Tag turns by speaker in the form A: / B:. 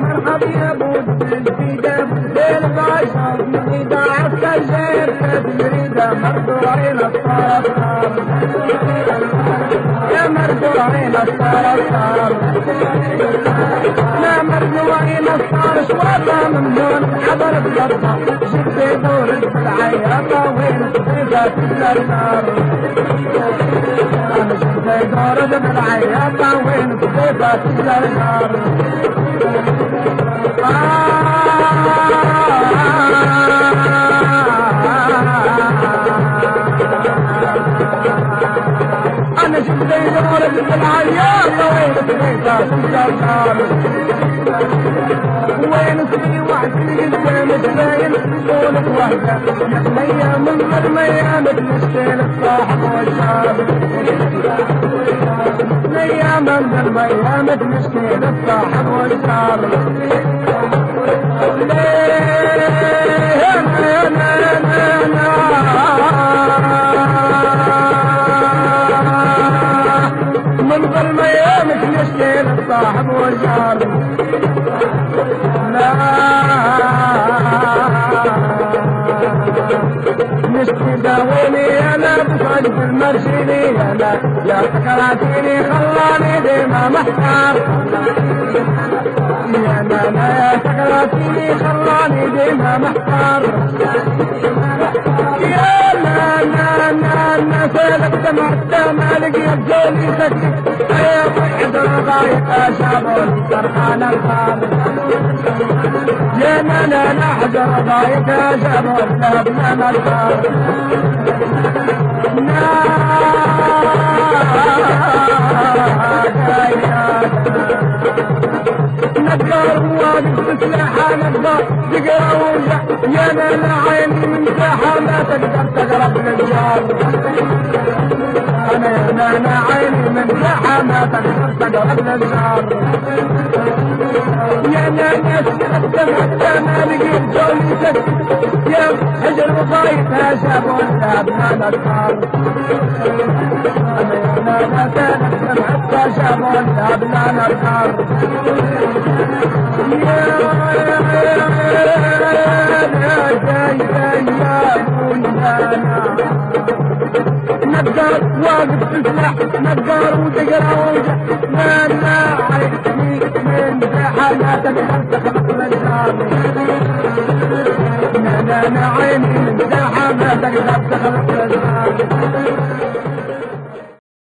A: مرحبا يا بود الجديدة بالباشا جديدة عالسجير تجريدة مرجوعين الصرصار يا مرجوعين الصرصار لا مرجوعين الصرص ولا ممنون حضر بلطة جد دور العياطة وين تبقى تتلتار جد دور العياطة وين تبقى تتلتار أنا شفت دورة بالعياط وين تبقى تتلتار وين تبقى وحدي قدام الزاين طولك وحدة مية من المية مثل الصاحب والشاب مية من المية مثل الصاحب والشاب من المية مثل الصاحب والشاب نشتي داويني انا بصدق المرشدي انا يا سكراتيني خلاني ديما محتار يا انا يا سكراتيني خلاني ديما محتار يا نا سالك دمعت مالك يبدوني سكت يا بعد رضايق اشابون فرحان الخال يا نا حجر رضايق اشابون لابنا الخال نقدر واقف بسلاحة نقدر تقرا ووجع يا نا عيني من ساحة ما تقدر تقرب للجار انا عيني من ساحة ما تقدر تقرب للجار يا نا سلكت حتى ما لقيت جولي سكت يا حجر وضايفها شافون لابنا الأطفال أنا سلكت حتى شافون لابنا الأطفال نقدر واقف تسلح نقدر وتقرا وجع لا عيني من زحلة تتحرك الجار لا عيني من زحلة تتحرك الجار